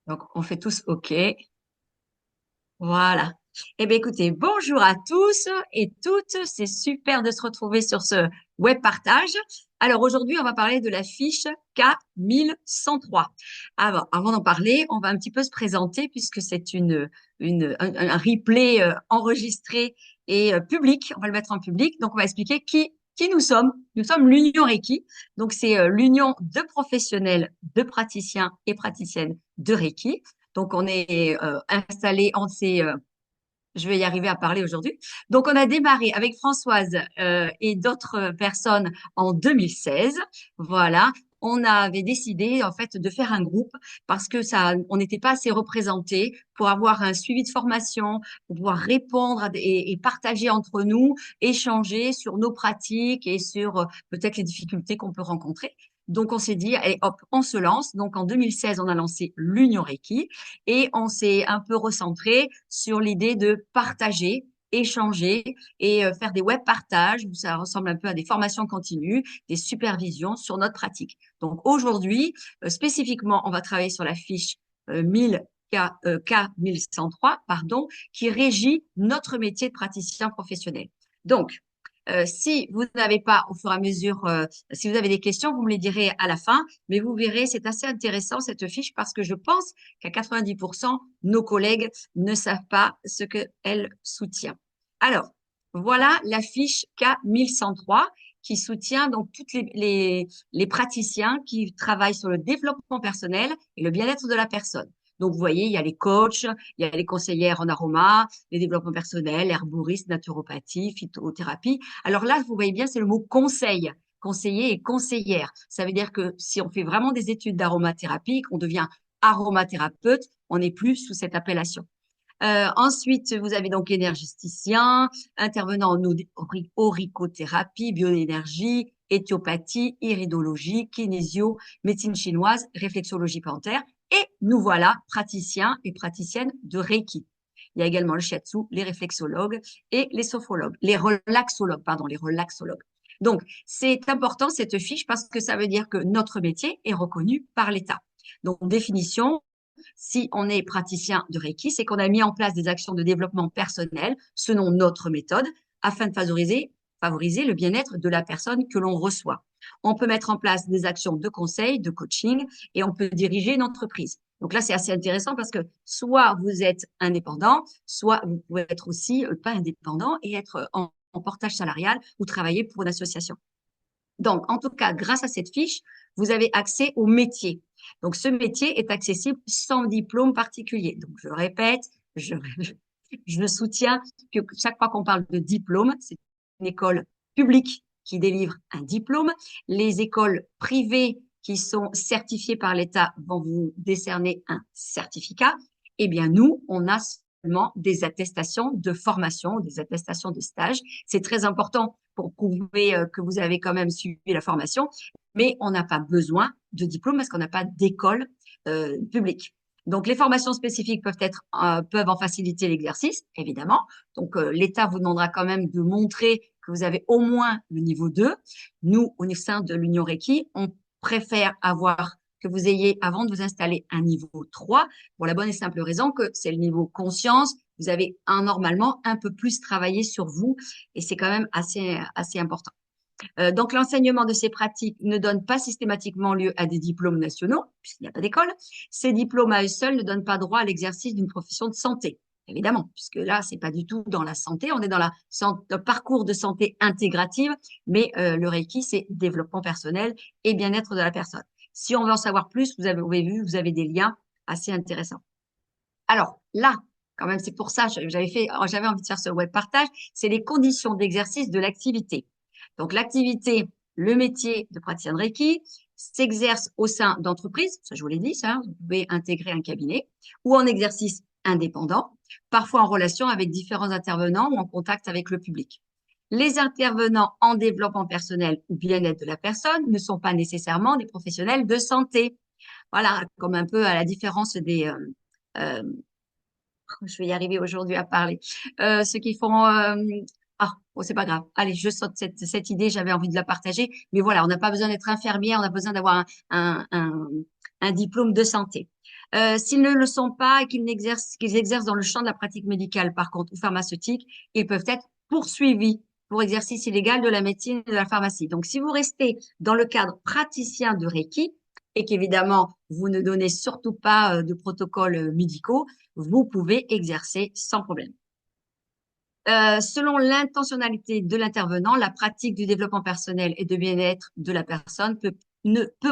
Donc, on fait tous OK. Voilà. Eh bien, écoutez, bonjour à tous et toutes. C'est super de se retrouver sur ce web partage. Alors, aujourd'hui, on va parler de la fiche K1103. Avant d'en parler, on va un petit peu se présenter puisque c'est un replay enregistré et public. On va le mettre en public. Donc, on va expliquer qui nous sommes. Nous sommes l'Union Reiki. Donc, c'est l'union de professionnels, de praticiens et praticiennes de Reiki. Donc, on est installé, je vais y arriver à parler aujourd'hui. Donc, on a démarré avec Françoise et d'autres personnes en 2016. Voilà. On avait décidé en fait de faire un groupe parce que on n'était pas assez représentés pour avoir un suivi de formation, pour pouvoir répondre et partager entre nous, échanger sur nos pratiques et sur peut-être les difficultés qu'on peut rencontrer. Donc, on s'est dit, allez, hop, on se lance. Donc, en 2016, on a lancé l'Union Reiki et on s'est un peu recentré sur l'idée de partager, échanger et faire des web partages où ça ressemble un peu à des formations continues, des supervisions sur notre pratique. Donc, aujourd'hui, spécifiquement, on va travailler sur la fiche 1000 K1103, pardon, qui régit notre métier de praticien professionnel. Donc, si vous n'avez pas, au fur et à mesure, si vous avez des questions, vous me les direz à la fin, mais vous verrez, c'est assez intéressant cette fiche parce que je pense qu'à 90%, nos collègues ne savent pas ce qu'elle soutient. Alors, voilà la fiche K1103 qui soutient donc toutes les praticiens qui travaillent sur le développement personnel et le bien-être de la personne. Donc, vous voyez, il y a les coachs, il y a les conseillères en aroma, les développements personnels, herboristes, naturopathie, phytothérapie. Alors là, vous voyez bien, c'est le mot conseil, conseiller et conseillère. Ça veut dire que si on fait vraiment des études d'aromathérapie, qu'on devient aromathérapeute, on n'est plus sous cette appellation. Ensuite, vous avez donc énergéticien, intervenant en auricothérapie, bioénergie, éthiopathie, iridologie, kinésio, médecine chinoise, réflexologie plantaire. Et nous voilà praticiens et praticiennes de Reiki. Il y a également le shiatsu, les réflexologues et les sophrologues, les relaxologues. Donc, c'est important cette fiche parce que ça veut dire que notre métier est reconnu par l'État. Donc, définition, si on est praticien de Reiki, c'est qu'on a mis en place des actions de développement personnel selon notre méthode afin de favoriser le bien-être de la personne que l'on reçoit. On peut mettre en place des actions de conseil, de coaching et on peut diriger une entreprise. Donc là, c'est assez intéressant parce que soit vous êtes indépendant, soit vous pouvez être aussi pas indépendant et être en portage salarial ou travailler pour une association. Donc, en tout cas, grâce à cette fiche, vous avez accès au métier. Donc, ce métier est accessible sans diplôme particulier. Donc, je répète, je, je soutiens que chaque fois qu'on parle de diplôme, c'est une école publique qui délivre un diplôme. Les écoles privées qui sont certifiées par l'État vont vous décerner un certificat. Eh bien, nous, on a seulement des attestations de formation, des attestations de stage. C'est très important pour prouver que vous avez quand même suivi la formation, mais on n'a pas besoin de diplôme parce qu'on n'a pas d'école publique. Donc, les formations spécifiques peuvent en faciliter l'exercice, évidemment. Donc, l'État vous demandera quand même de montrer que vous avez au moins le niveau 2. Nous, au sein de l'Union Reiki, on préfère avoir que vous ayez, avant de vous installer, un niveau 3 pour la bonne et simple raison que c'est le niveau conscience. Vous avez normalement un peu plus travaillé sur vous et c'est quand même assez important. Donc, l'enseignement de ces pratiques ne donne pas systématiquement lieu à des diplômes nationaux, puisqu'il n'y a pas d'école. Ces diplômes à eux seuls ne donnent pas droit à l'exercice d'une profession de santé, évidemment, puisque là, c'est pas du tout dans la santé, on est dans le parcours de santé intégrative, mais le Reiki, c'est développement personnel et bien-être de la personne. Si on veut en savoir plus, vous avez vu, vous avez des liens assez intéressants. Alors là, quand même, c'est pour ça, j'avais envie de faire ce web partage, c'est les conditions d'exercice de l'activité. Donc, l'activité, le métier de praticien de Reiki s'exerce au sein d'entreprises, ça je vous l'ai dit, ça, vous pouvez intégrer un cabinet, ou en exercice indépendant, parfois en relation avec différents intervenants ou en contact avec le public. Les intervenants en développement personnel ou bien-être de la personne ne sont pas nécessairement des professionnels de santé. Voilà, comme un peu à la différence euh, je vais y arriver aujourd'hui à parler. Ceux qui font oh, c'est pas grave. Allez, je saute cette idée, j'avais envie de la partager. Mais voilà, on n'a pas besoin d'être infirmière, on a besoin d'avoir un diplôme de santé. S'ils ne le sont pas et qu'ils exercent dans le champ de la pratique médicale, par contre, ou pharmaceutique, ils peuvent être poursuivis pour exercice illégal de la médecine et de la pharmacie. Donc, si vous restez dans le cadre praticien de Reiki et qu'évidemment, vous ne donnez surtout pas de protocoles médicaux, vous pouvez exercer sans problème. Selon l'intentionnalité de l'intervenant, la pratique du développement personnel et de bien-être de la personne peut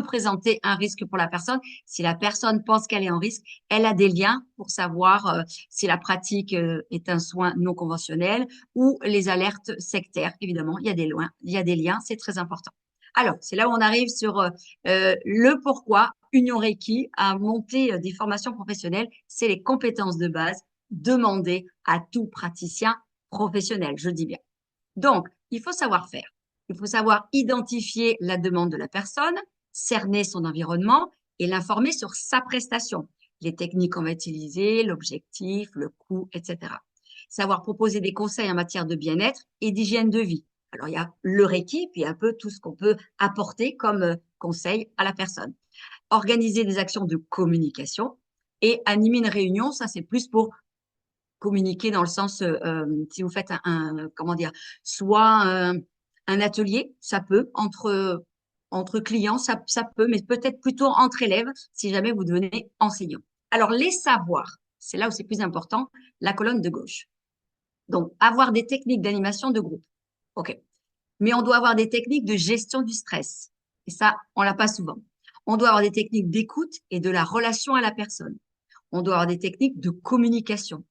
présenter un risque pour la personne. Si la personne pense qu'elle est en risque, elle a des liens pour savoir si la pratique est un soin non conventionnel ou les alertes sectaires. Évidemment, il y a des liens, c'est très important. Alors, c'est là où on arrive sur le pourquoi Union Reiki a monté des formations professionnelles. C'est les compétences de base demandées à tout praticien professionnel, je dis bien. Donc, il faut savoir faire. Il faut savoir identifier la demande de la personne, cerner son environnement et l'informer sur sa prestation, les techniques qu'on va utiliser, l'objectif, le coût, etc. Savoir proposer des conseils en matière de bien-être et d'hygiène de vie. Alors, il y a le Reiki, puis un peu tout ce qu'on peut apporter comme conseil à la personne. Organiser des actions de communication et animer une réunion, ça c'est plus pour communiquer dans le sens, si vous faites comment dire, soit un atelier, ça peut, entre clients, ça peut, mais peut-être plutôt entre élèves si jamais vous devenez enseignant. Alors, les savoirs, c'est là où c'est plus important, la colonne de gauche. Donc, avoir des techniques d'animation de groupe. OK. Mais on doit avoir des techniques de gestion du stress. Et ça, on l'a pas souvent. On doit avoir des techniques d'écoute et de la relation à la personne. On doit avoir des techniques de communication.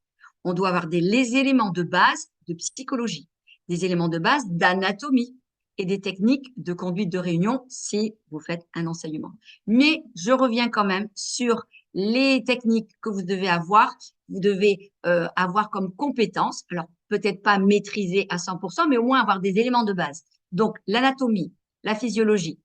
On doit avoir les éléments de base de psychologie, des éléments de base d'anatomie et des techniques de conduite de réunion si vous faites un enseignement. Mais je reviens quand même sur les techniques que vous devez avoir. Vous devez avoir comme compétence, alors peut-être pas maîtriser à 100%, mais au moins avoir des éléments de base. Donc l'anatomie, la physiologie,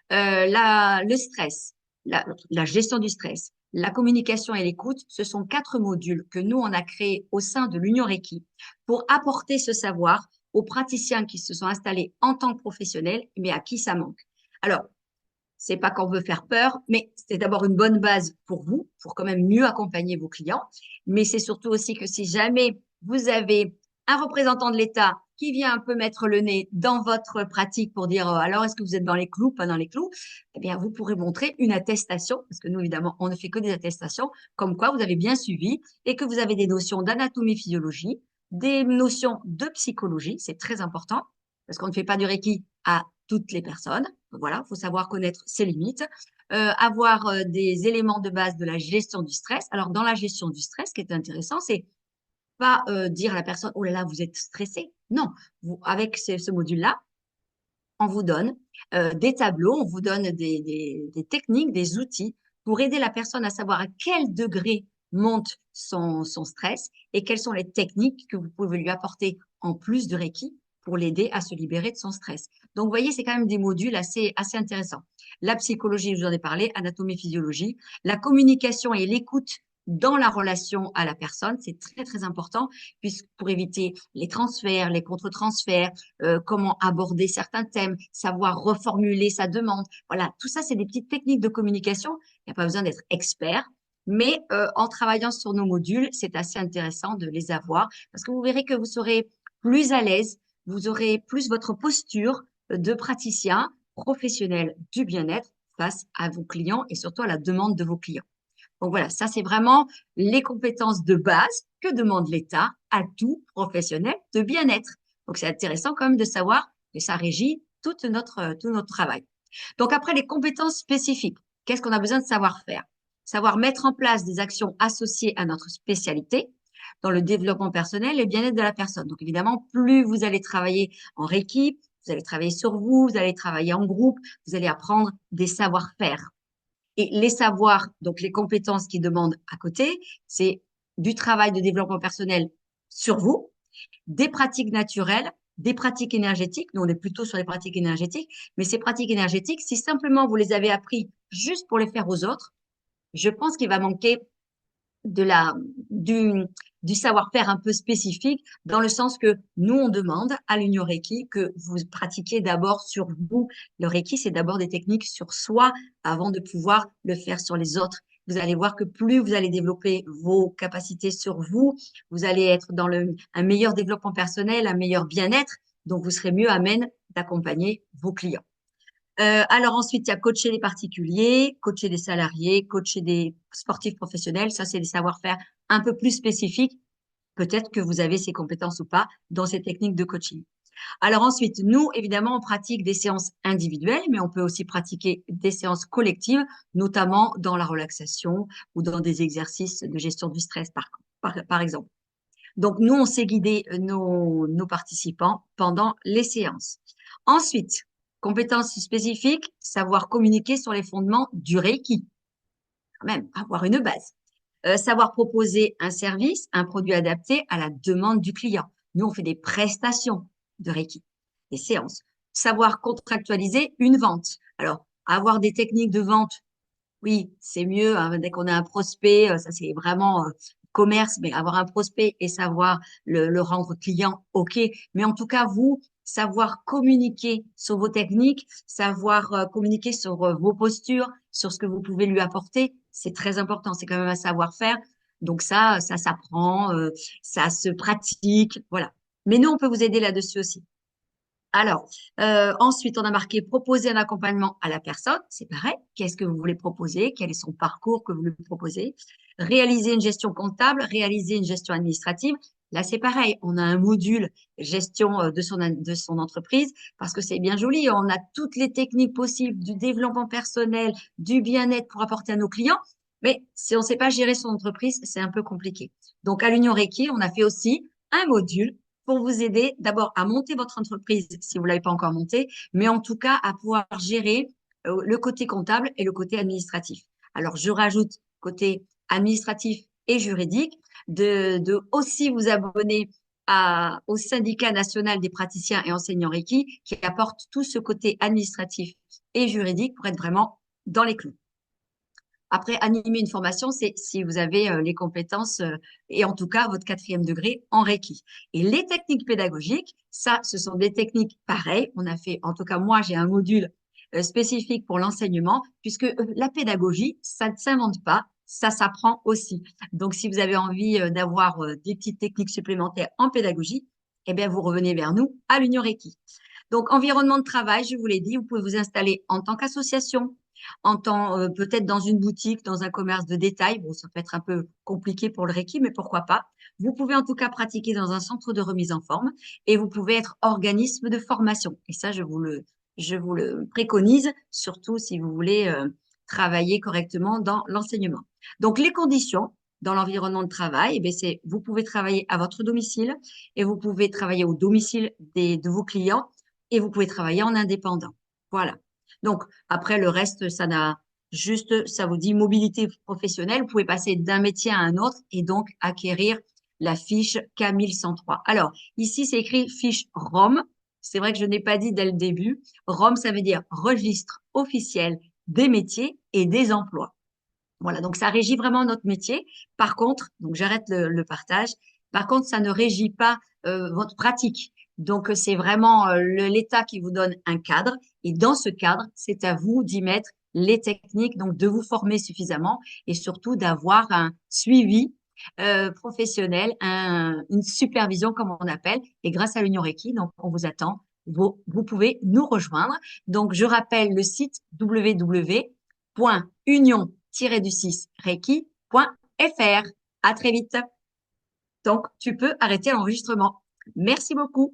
le stress, la gestion du stress, la communication et l'écoute, ce sont 4 modules que nous, on a créés au sein de l'Union Reiki pour apporter ce savoir aux praticiens qui se sont installés en tant que professionnels, mais à qui ça manque. Alors, c'est pas qu'on veut faire peur, mais c'est d'abord une bonne base pour vous, pour quand même mieux accompagner vos clients. Mais c'est surtout aussi que si jamais vous avez un représentant de l'État qui vient un peu mettre le nez dans votre pratique pour dire alors est-ce que vous êtes dans les clous, pas dans les clous, eh bien vous pourrez montrer une attestation, parce que nous évidemment on ne fait que des attestations, comme quoi vous avez bien suivi et que vous avez des notions d'anatomie, physiologie, des notions de psychologie, c'est très important, parce qu'on ne fait pas du Reiki à toutes les personnes. Voilà, il faut savoir connaître ses limites, avoir des éléments de base de la gestion du stress. Alors, dans la gestion du stress, ce qui est intéressant, c'est pas dire à la personne, oh là là, vous êtes stressé. Non, avec ce module-là, on vous donne des tableaux, on vous donne des techniques, des outils pour aider la personne à savoir à quel degré monte son stress et quelles sont les techniques que vous pouvez lui apporter en plus de Reiki pour l'aider à se libérer de son stress. Donc, vous voyez, c'est quand même des modules assez intéressants. La psychologie, je vous en ai parlé, anatomie, physiologie, la communication et l'écoute dans la relation à la personne, c'est très, très important puisque pour éviter les transferts, les contre-transferts, comment aborder certains thèmes, savoir reformuler sa demande. Voilà, tout ça, c'est des petites techniques de communication. Il n'y a pas besoin d'être expert, mais en travaillant sur nos modules, c'est assez intéressant de les avoir parce que vous verrez que vous serez plus à l'aise, vous aurez plus votre posture de praticien professionnel du bien-être face à vos clients et surtout à la demande de vos clients. Donc voilà, ça c'est vraiment les compétences de base que demande l'État à tout professionnel de bien-être. Donc c'est intéressant quand même de savoir que ça régit tout notre travail. Donc après les compétences spécifiques, qu'est-ce qu'on a besoin de savoir faire? Savoir mettre en place des actions associées à notre spécialité dans le développement personnel et le bien-être de la personne. Donc évidemment, plus vous allez travailler en équipe, vous allez travailler sur vous, vous allez travailler en groupe, vous allez apprendre des savoir-faire. Et les savoirs, donc les compétences qui demandent à côté, c'est du travail de développement personnel sur vous, des pratiques naturelles, des pratiques énergétiques. Nous, on est plutôt sur les pratiques énergétiques, mais ces pratiques énergétiques, si simplement vous les avez appris juste pour les faire aux autres, je pense qu'il va manquer de du savoir-faire un peu spécifique, dans le sens que nous, on demande à l'Union Reiki que vous pratiquiez d'abord sur vous. Le Reiki, c'est d'abord des techniques sur soi avant de pouvoir le faire sur les autres. Vous allez voir que plus vous allez développer vos capacités sur vous, vous allez être dans un meilleur développement personnel, un meilleur bien-être, donc vous serez mieux à même d'accompagner vos clients. Alors ensuite, il y a coacher les particuliers, coacher des salariés, coacher des sportifs professionnels. Ça, c'est des savoir-faire un peu plus spécifiques. Peut-être que vous avez ces compétences ou pas dans ces techniques de coaching. Alors ensuite, nous, évidemment, on pratique des séances individuelles, mais on peut aussi pratiquer des séances collectives, notamment dans la relaxation ou dans des exercices de gestion du stress, par exemple. Donc, nous, on sait guider nos participants pendant les séances. Ensuite, compétences spécifiques, savoir communiquer sur les fondements du Reiki, quand même, avoir une base. Savoir proposer un service, un produit adapté à la demande du client. Nous, on fait des prestations de Reiki, des séances. Savoir contractualiser une vente. Alors, avoir des techniques de vente, oui, c'est mieux hein, dès qu'on a un prospect, ça c'est vraiment commerce, mais avoir un prospect et savoir le rendre client, ok. Mais en tout cas, vous, savoir communiquer sur vos techniques, savoir communiquer sur vos postures, sur ce que vous pouvez lui apporter, c'est très important. C'est quand même un savoir-faire. Donc ça s'apprend, ça se pratique, voilà. Mais nous, on peut vous aider là-dessus aussi. Alors, ensuite, on a marqué proposer un accompagnement à la personne. C'est pareil. Qu'est-ce que vous voulez proposer? Quel est son parcours que vous voulez proposer? Réaliser une gestion comptable, réaliser une gestion administrative. Là, c'est pareil. On a un module gestion de son entreprise parce que c'est bien joli. On a toutes les techniques possibles du développement personnel, du bien-être pour apporter à nos clients. Mais si on ne sait pas gérer son entreprise, c'est un peu compliqué. Donc, à l'Union Reiki, on a fait aussi un module pour vous aider d'abord à monter votre entreprise si vous ne l'avez pas encore montée, mais en tout cas à pouvoir gérer le côté comptable et le côté administratif. Alors, je rajoute côté administratif et juridique de aussi vous abonner au syndicat national des praticiens et enseignants Reiki qui apporte tout ce côté administratif et juridique pour être vraiment dans les clous. Après, animer une formation, c'est si vous avez les compétences et en tout cas votre 4e degré en Reiki. Et les techniques pédagogiques, ça, ce sont des techniques pareilles. On a fait, en tout cas, moi, j'ai un module spécifique pour l'enseignement puisque la pédagogie, ça ne s'invente pas, ça s'apprend aussi. Donc, si vous avez envie d'avoir des petites techniques supplémentaires en pédagogie, eh bien, vous revenez vers nous à l'Union Reiki. Donc, environnement de travail, je vous l'ai dit, vous pouvez vous installer en tant qu'association, en tant peut-être dans une boutique, dans un commerce de détail. Bon, ça peut être un peu compliqué pour le Reiki, mais pourquoi pas. Vous pouvez en tout cas pratiquer dans un centre de remise en forme et vous pouvez être organisme de formation. Et ça, je vous le préconise, surtout si vous voulez travailler correctement dans l'enseignement. Donc, les conditions dans l'environnement de travail, eh bien, c'est vous pouvez travailler à votre domicile et vous pouvez travailler au domicile de vos clients et vous pouvez travailler en indépendant. Voilà. Donc, après, le reste, ça vous dit mobilité professionnelle. Vous pouvez passer d'un métier à un autre et donc acquérir la fiche K1103. Alors, ici, c'est écrit fiche ROM. C'est vrai que je n'ai pas dit dès le début. ROM, ça veut dire registre officiel des métiers et des emplois. Voilà, donc ça régit vraiment notre métier. Par contre, donc j'arrête le partage. Par contre, ça ne régit pas votre pratique. Donc, c'est vraiment l'État qui vous donne un cadre. Et dans ce cadre, c'est à vous d'y mettre les techniques, donc de vous former suffisamment et surtout d'avoir un suivi professionnel, une supervision comme on appelle. Et grâce à l'Union Reiki, donc on vous attend. Vous pouvez nous rejoindre. Donc, je rappelle le site www.union-du6reiki.fr. À très vite. Donc, tu peux arrêter l'enregistrement. Merci beaucoup.